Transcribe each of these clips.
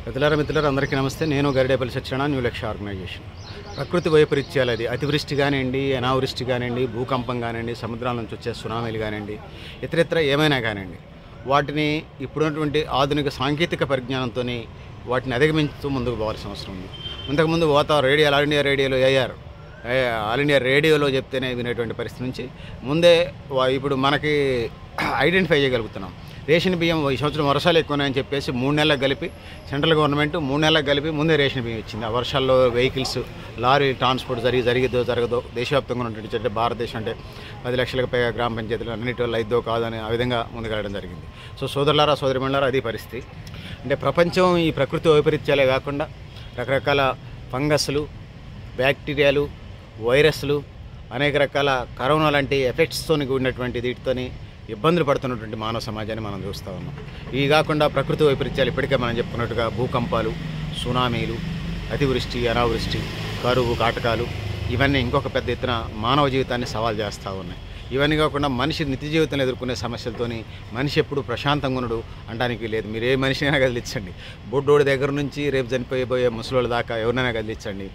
మిత్రులారా అందరికీ నమస్తే. నేను గరిడేపల్లి సత్యనారాయణ, న్యూ లక్ష్య ఆర్గనైజేషన్. ప్రకృతి వైపరీత్యాలు, అది అతివృష్టి కానివ్వండి, అనావృష్టి కానివ్వండి, భూకంపం కానివ్వండి, సముద్రాల నుంచి వచ్చే సునామీలు కానివ్వండి, ఇతరితర ఏమైనా కానివ్వండి, వాటిని ఇప్పుడున్నటువంటి ఆధునిక సాంకేతిక పరిజ్ఞానంతో వాటిని అధిగమించుతూ ముందుకు పోవాల్సిన అవసరం ఉంది. ఇంతకుముందు రేడియో ఆల్ ఇండియా రేడియోలో ఆల్ ఇండియా రేడియోలో చెప్తేనే వినేటువంటి పరిస్థితి నుంచి ముందే ఇప్పుడు మనకి ఐడెంటిఫై చేయగలుగుతున్నాం. రేషన్ బియ్యం ఈ సంవత్సరం వర్షాలు ఎక్కువని చెప్పేసి 3 నెలలకు కలిపి సెంట్రల్ గవర్నమెంట్ 3 నెలలకు కలిపి ముందే రేషన్ బియ్యం ఇచ్చింది. ఆ వర్షాల్లో వెహికల్స్, లారీ ట్రాన్స్పోర్ట్ జరగదో దేశవ్యాప్తంగా ఉన్నటువంటి భారతదేశం అంటే 10 లక్షలకు పైగా గ్రామ పంచాయతీలు అన్నిటి వల్ల అయిద్దో కాదని ఆ విధంగా ముందుకెళ్ళడం జరిగింది. సో సోదరులారా, సోదరిమణులారా, అది పరిస్థితి. అంటే ప్రపంచం ఈ ప్రకృతి వైపరీత్యాలే కాకుండా రకరకాల ఫంగస్లు, బ్యాక్టీరియాలు, వైరస్లు, అనేక రకాల కరోనా లాంటి ఎఫెక్ట్స్తో ఉన్నటువంటి వీటితోని ఇబ్బందులు పడుతున్నటువంటి మానవ సమాజాన్ని మనం చూస్తూ ఉన్నాం. ఇవి కాకుండా ప్రకృతి వైపరీత్యాలు ఇప్పటికే మనం చెప్పుకున్నట్టుగా భూకంపాలు, సునామీలు, అతివృష్టి, అనావృష్టి, కరువు, కాటకాలు, ఇవన్నీ ఇంకొక పెద్ద ఎత్తున మానవ జీవితాన్ని సవాల్ చేస్తూ ఉన్నాయి. ఇవన్నీ కాకుండా మనిషి నిత్య జీవితంలో ఎదుర్కొనే సమస్యలతోని మనిషి ఎప్పుడు ప్రశాంతంగా ఉండడు అనడానికి లేదు. మీరు ఏ మనిషినైనా కదిలించండి, బొడ్డోడి దగ్గర నుంచి రేపు చనిపోయే ముసలోళ్ళ దాకా ఎవరినైనా కదిలించండి,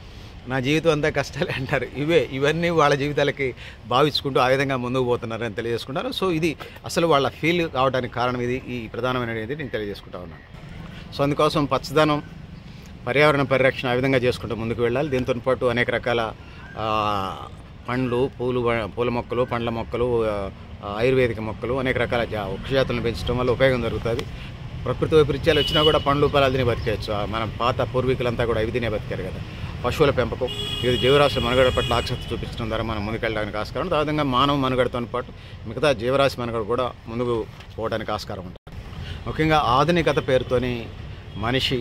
నా జీవితం అంతా కష్టాలే అంటారు. ఇవన్నీ వాళ్ళ జీవితాలకి భావించుకుంటూ ఆ విధంగా ముందుకు పోతున్నారని తెలియజేసుకుంటారు. సో ఇది అసలు వాళ్ళ ఫీల్ కావడానికి కారణం ఇది, ఈ ప్రధానమైనది నేను తెలియజేసుకుంటా ఉన్నాను. సో అందుకోసం పచ్చదనం, పర్యావరణ పరిరక్షణ ఆ విధంగా చేసుకుంటూ ముందుకు వెళ్ళాలి. దీంతో పాటు అనేక రకాల పండ్లు, పూల మొక్కలు, పండ్ల మొక్కలు, ఆయుర్వేదిక మొక్కలు, అనేక రకాల వృక్షజాతులను పెంచడం వల్ల ఉపయోగం జరుగుతుంది. ప్రకృతి వైపరీత్యాలు వచ్చినా కూడా పండ్లు, ఫలాలు తినే బతికేయచ్చు. మన పాత పూర్వీకులంతా కూడా ఇవి తినే బతికారు కదా. పశువుల పెంపకం, ఇది జీవరాశుల మనుగడ పట్ల ఆసక్తి చూపించడం ద్వారా మనం ముందుకెళ్ళడానికి ఆస్కారం ఉంటుంది. ఆ విధంగా మానవ మనుగడతో పాటు మిగతా జీవరాశి మనుగడ కూడా ముందుకు పోవడానికి ఆస్కారం ఉంటుంది. ముఖ్యంగా ఆధునికత పేరుతోని మనిషి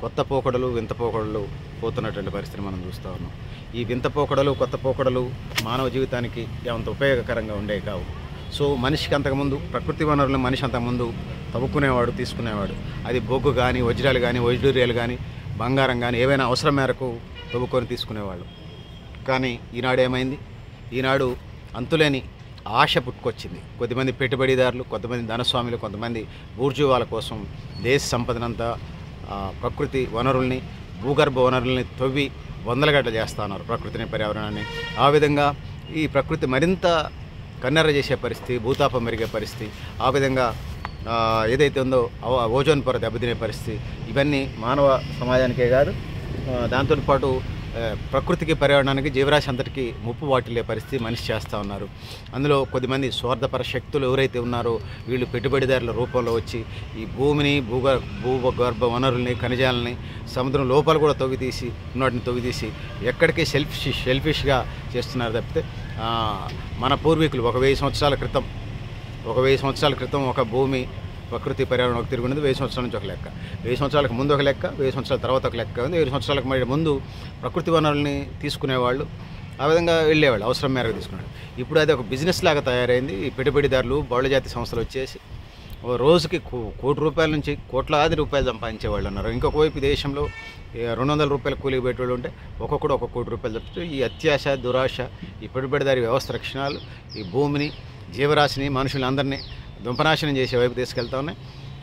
కొత్త పోకడలు, వింత పోకడలు పోతున్నటువంటి పరిస్థితిని మనం చూస్తూ ఉన్నాం. ఈ వింత పోకడలు, కొత్త పోకడలు మానవ జీవితానికి ఎంత ఉపయోగకరంగా ఉండేవి కావు. సో మనిషికి అంతకుముందు ప్రకృతి వనరులను మనిషి అంతకుముందు తవ్వుకునేవాడు, తీసుకునేవాడు. అది బొగ్గు కానీ, వజ్రాలు కానీ, వైడూర్యాలు కానీ, బంగారం కానీ ఏవైనా అవసరం మేరకు తవ్వుకొని తీసుకునేవాళ్ళు. కానీ ఈనాడు ఏమైంది? ఈనాడు అంతులేని ఆశ పుట్టుకొచ్చింది. కొద్దిమంది పెట్టుబడిదారులు, కొంతమంది ధనస్వాములు, కొంతమంది బూర్జువాల కోసం దేశ సంపదనంతా, ప్రకృతి వనరుల్ని, భూగర్భ వనరుల్ని తవ్వి వందలగట్ల చేస్తూ ఉన్నారు ప్రకృతిని, పర్యావరణాన్ని. ఆ విధంగా ఈ ప్రకృతి మరింత కన్నెర్ర చేసే పరిస్థితి, భూతాపం పెరిగే పరిస్థితి, ఆ విధంగా ఏదైతే ఉందో ఓజోన్ పొర దెబ్బతినే పరిస్థితి, ఇవన్నీ మానవ సమాజానికే కాదు, దాంతోపాటు ప్రకృతికి, పర్యావరణానికి, జీవరాశి అంతటికీ ముప్పు వాటిల్లే పరిస్థితి మనిషి చేస్తూ ఉన్నారు. అందులో కొద్దిమంది స్వార్థపర శక్తులు ఎవరైతే ఉన్నారో వీళ్ళు పెట్టుబడిదారుల రూపంలో వచ్చి ఈ భూమిని, భూగర్భ వనరుల్ని, ఖనిజాలని సముద్రం లోపల కూడా వాటిని తవ్వితీసి ఎక్కడికి సెల్ఫిష్గా చేస్తున్నారు తప్పితే మన పూర్వీకులు 1000 సంవత్సరాల క్రితం ఒక భూమి, ప్రకృతి, పర్యావరణం ఒక తిరిగి ఉన్నది. 1000 సంవత్సరాల నుంచి ఒక లెక్క, 1000 సంవత్సరాలకు ముందు ఒక లెక్క, 1000 సంవత్సరాల తర్వాత ఒక లెక్క ఉంది. 1000 సంవత్సరాలకు ముందు ప్రకృతి వనరుల్ని తీసుకునేవాళ్ళు, ఆ విధంగా వెళ్ళేవాళ్ళు, అవసరం మేరకు తీసుకునేవాళ్ళు. ఇప్పుడు అది ఒక బిజినెస్ లాగా తయారైంది. ఈ పెట్టుబడిదారులు, బహుళజాతి సంస్థలు వచ్చేసి రోజుకి ₹1,00,00,000 నుంచి కోట్లాది రూపాయలు సంపాదించేవాళ్ళు ఉన్నారు. ఇంకొక వైపు దేశంలో ₹200 కూలికి పెట్టేవాళ్ళు ఉంటే ఒక్కొక్కడు ₹1,00,00,000 తప్పితే ఈ అత్యాశ, దురాశ, ఈ పెట్టుబడిదారి వ్యవస్థ లక్షణాలు ఈ భూమిని, జీవరాశిని, మనుషులందరినీ దుంపనాశనం చేసే వైపు తీసుకెళ్తా ఉన్నాయి.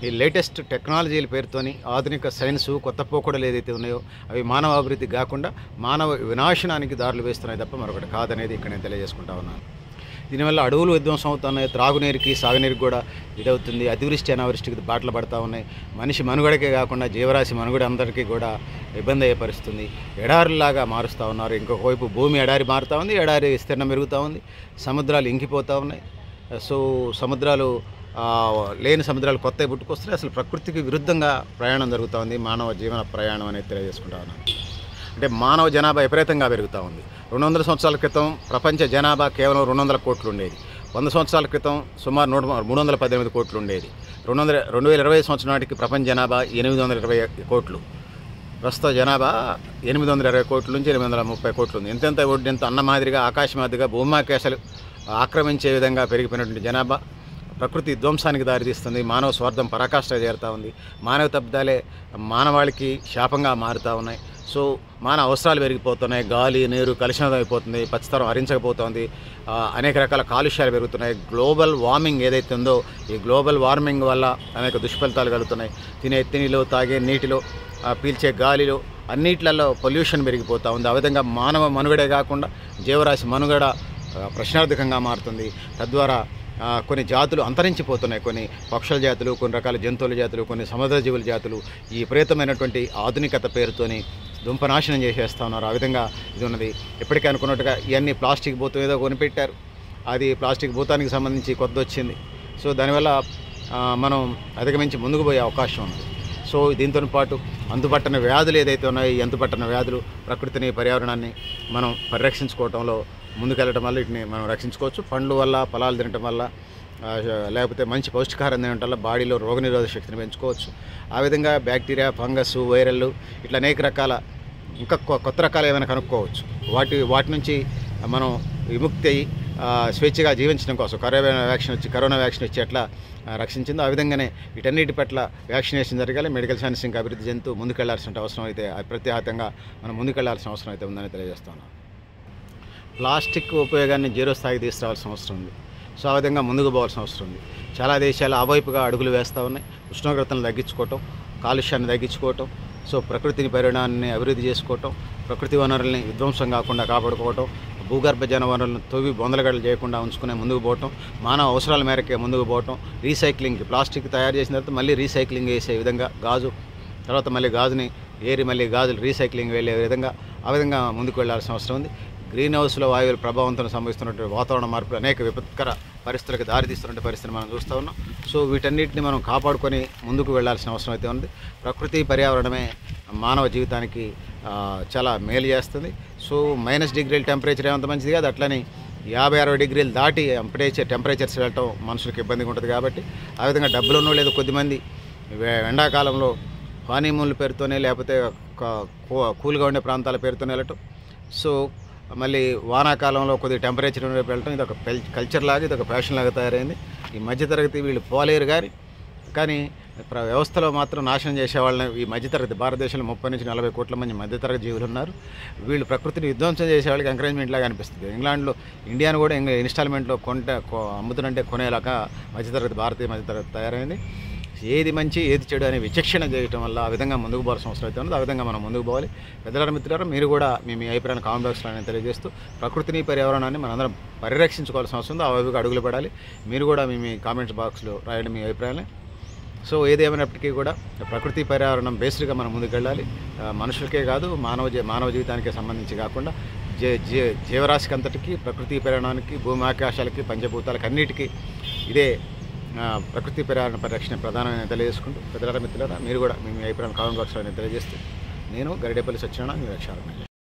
ఈ లేటెస్ట్ టెక్నాలజీల పేరుతోని ఆధునిక సైన్సు, కొత్త పోకడలు ఏదైతే ఉన్నాయో అవి మానవ అభివృద్ధి కాకుండా మానవ వినాశనానికి దారులు వేస్తున్నాయి తప్ప మరొకటి కాదనేది ఇక్కడ నేను తెలియజేసుకుంటా ఉన్నాను. దీనివల్ల అడవులు విధ్వంసం అవుతున్నాయి, త్రాగునీరుకి, సాగునీరుకి కూడా ఇదవుతుంది, అతివృష్టి, అనావృష్టికి బాటలు పడుతూ ఉన్నాయి. మనిషి మనుగడకే కాకుండా జీవరాశి మనుగడ అందరికీ కూడా ఇబ్బంది అయ్యే పరిస్థితుంది. ఎడారులాగా మారుస్తూ ఉన్నారు. ఇంకొక వైపు భూమి ఎడారి మారుతూ ఉంది, ఎడారి విస్తీర్ణం పెరుగుతూ ఉంది, సముద్రాలు ఇంకిపోతూ ఉన్నాయి. సో లేని సముద్రాలు కొత్తవి పుట్టుకొస్తున్నాయి. అసలు ప్రకృతికి విరుద్ధంగా ప్రయాణం జరుగుతూ ఉంది, మానవ జీవన ప్రయాణం అనేది తెలియజేసుకుంటా ఉన్నాను. అంటే మానవ జనాభా విపరీతంగా పెరుగుతూ ఉంది. 200 సంవత్సరాల క్రితం ప్రపంచ జనాభా కేవలం 200 కోట్లు ఉండేది. 100 సంవత్సరాల క్రితం సుమారు 318 కోట్లు ఉండేది. 2020 సంవత్సరం నాటికి ప్రపంచ జనాభా 820 కోట్లు. ప్రస్తుత జనాభా 820 కోట్ల నుంచి 830 కోట్లు ఉంది. ఎంతెంత ఒడ్డెంత అన్న మాదిరిగా, ఆకాశ మాదిరిగా, భూమాకాశాలు ఆక్రమించే విధంగా పెరిగిపోయినటువంటి జనాభా ప్రకృతి ధ్వంసానికి దారితీస్తుంది. మానవ స్వార్థం పరాకాష్ఠ చేరుతూ ఉంది. మానవ తప్పిదాలే మానవాళికి శాపంగా మారుతూ ఉన్నాయి. సో మానవ అవసరాలు పెరిగిపోతున్నాయి, గాలి, నీరు కలుషితం అయిపోతుంది, పచ్చతరం హరించకపోతుంది, అనేక రకాల కాలుష్యాలు పెరుగుతున్నాయి. గ్లోబల్ వార్మింగ్ ఏదైతే ఉందో ఈ గ్లోబల్ వార్మింగ్ వల్ల అనేక దుష్ఫలితాలు కలుగుతున్నాయి. తినే తిండిలో, తాగే నీటిలో పీల్చే గాలిలో అన్నిట్లలో పొల్యూషన్ పెరిగిపోతూ ఉంది. ఆ విధంగా మానవ మనుగడే కాకుండా జీవరాశి మనుగడ ప్రశ్నార్థకంగా మారుతుంది. తద్వారా కొన్ని జాతులు అంతరించిపోతున్నాయి. కొన్ని పక్షుల జాతులు, కొన్ని రకాల జంతువుల జాతులు, కొన్ని సముద్ర జీవుల జాతులు ఈ విపరీతమైనటువంటి ఆధునికత పేరుతోని దుంపనాశనం చేసేస్తూ ఉన్నారు. ఆ విధంగా ఇది ఉన్నది. ఇప్పటికే అనుకున్నట్టుగా ఇవన్నీ ప్లాస్టిక్ భూతం ఏదో కొనిపెట్టారు. అది ప్లాస్టిక్ భూతానికి సంబంధించి కొత్త వచ్చింది. సో దానివల్ల మనం అధిగమించి ముందుకు పోయే అవకాశం ఉంది. సో దీంతో పాటు అంతుపట్టన వ్యాధులు ఏదైతే ఉన్నాయో ఈ అంతుపట్టన వ్యాధులు ప్రకృతిని, పర్యావరణాన్ని మనం పరిరక్షించుకోవడంలో ముందుకెళ్ళటం వల్ల వీటిని మనం రక్షించుకోవచ్చు. పండ్ల వల్ల, ఫలాలు తినటం వల్ల, లేకపోతే మంచి పౌష్టికాహారం తినటం వల్ల బాడీలో రోగనిరోధక శక్తిని పెంచుకోవచ్చు. ఆ విధంగా బ్యాక్టీరియా, ఫంగస్, వైరల్లు ఇట్లా అనేక రకాల ఇంకా కొత్త రకాలు ఏమైనా కనుక్కోవచ్చు. వాటి నుంచి మనం విముక్తి అయ్యి స్వేచ్ఛగా జీవించడం కోసం కరోనా వ్యాక్సిన్ వచ్చి ఎట్లా రక్షించిందో ఆ విధంగానే వీటన్నిటి పట్ల వ్యాక్సినేషన్ జరగాలి. మెడికల్ సైన్స్ ఇంకా అభివృద్ధి చెందుతూ ముందుకెళ్లాల్సిన అవసరం అయితే ప్రత్యేకంగా మనం ముందుకెళ్లాల్సిన అవసరం అయితే ఉందని తెలియజేస్తున్నాను. ప్లాస్టిక్ ఉపయోగాన్ని జీరో స్థాయికి తీసుకురావాల్సిన అవసరం ఉంది. సో ఆ విధంగా ముందుకు పోవాల్సిన అవసరం ఉంది. చాలా దేశాలు ఆ వైపుగా అడుగులు వేస్తూ ఉన్నాయి. ఉష్ణోగ్రతలను తగ్గించుకోవటం, కాలుష్యాన్ని తగ్గించుకోవటం, సో ప్రకృతిని, పరిణామాన్ని అభివృద్ధి చేసుకోవటం, ప్రకృతి వనరుల్ని విధ్వంసం కాకుండా కాపాడుకోవటం, భూగర్భ జన వనరులను తవ్వి బొందలగడలు చేయకుండా ఉంచుకునే ముందుకు పోవటం, మానవ అవసరాల మేరకే ముందుకు పోవటం, రీసైక్లింగ్, ప్లాస్టిక్ తయారు చేసిన తర్వాత మళ్ళీ రీసైక్లింగ్ చేసే విధంగా గాజు, తర్వాత మళ్ళీ గాజుని ఏరి మళ్ళీ గాజులు రీసైక్లింగ్ వెళ్ళే విధంగా ఆ విధంగా ముందుకు వెళ్లాల్సిన అవసరం ఉంది. గ్రీన్ హౌస్లో వాయువుల ప్రభావంతో సంభవిస్తున్నటువంటి వాతావరణ మార్పులు అనేక విపత్కర పరిస్థితులకు దారితీస్తున్న పరిస్థితిని మనం చూస్తూ ఉన్నాం. సో వీటన్నిటిని మనం కాపాడుకొని ముందుకు వెళ్లాల్సిన అవసరం అయితే ఉంది. ప్రకృతి, పర్యావరణమే మానవ జీవితానికి చాలా మేలు చేస్తుంది. సో -డిగ్రీల టెంపరేచర్ ఏమంత మంచిది కాదు. అట్లని 50-60 డిగ్రీలు దాటి టెంపరేచర్స్ వెళ్ళటం మనుషులకు ఇబ్బందిగా ఉంటుంది. కాబట్టి ఆ విధంగా డబ్బులున్నో లేదు కొద్దిమంది ఎండాకాలంలో హానీమూన్ల పేరుతోనే, లేకపోతే కూల్గా ఉండే ప్రాంతాల పేరుతోనే వెళ్ళటం. సో మళ్ళీ వానాకాలంలో కొద్దిగా టెంపరేచర్ వైపు వెళ్ళటం, ఇది ఒక కల్చర్ లాగా, ఇది ఒక ఫ్యాషన్ లాగా తయారైంది. ఈ మధ్యతరగతి వీళ్ళు పోలేరు కానీ వ్యవస్థలో మాత్రం నాశనం చేసేవాళ్ళని ఈ మధ్యతరగతి భారతదేశంలో 30 నుంచి 40 కోట్ల మంది మధ్యతరగతి జీవులు ఉన్నారు. వీళ్ళు ప్రకృతిని విధ్వంసం చేసేవాళ్ళకి ఎంకరేజ్మెంట్ లాగా అనిపిస్తుంది. ఇంగ్లాండ్లో ఇండియాను కూడా ఇన్స్టాల్మెంట్లో అమ్ముతుంటే కొనేలాగా భారతీయ మధ్యతరగతి తయారైంది. ఏది మంచి ఏది చెడు అనే విచక్షణ చేయడం వల్ల ఆ విధంగా ముందుకు పోవాల్సిన అవసరం అయితే ఉంది. ఆ విధంగా మనం ముందుకు పోవాలి. పెద్దల మిత్రులారా, మీరు కూడా మీ అభిప్రాయాన్ని కామెంట్ బాక్స్లో తెలియజేస్తూ ప్రకృతిని, పర్యావరణాన్ని మనందరం పరిరక్షించుకోవాల్సిన అవసరం ఉంది. ఆ వైపుగా అడుగులు పడాలి. మీరు కూడా మీ కామెంట్స్ బాక్స్లో రాయండి మీ అభిప్రాయాన్ని. సో ఏదేమైనప్పటికీ కూడా ప్రకృతి, పర్యావరణం బేస్డ్గా మనం ముందుకెళ్ళాలి. మనుషులకే కాదు, మానవ జీవితానికే సంబంధించి కాకుండా జీవరాశికి అంతటికీ, ప్రకృతి, పర్యావరణానికి, భూమి ఆకాశాలకి, పంచభూతాలకు అన్నిటికీ ఇదే ప్రకృతి, పర్యావరణ పరిరక్షణ ప్రధానమైన తెలియజేసుకుంటూ పెద్దల మిత్రులారా, మీరు కూడా మీ అభిప్రాయం కామెంట్ బాక్స్లో తెలియజేస్తూ నేను గరిడేపల్లి సత్యనారాయణ, న్యూ లక్ష్య ఆర్గనైజేషన్.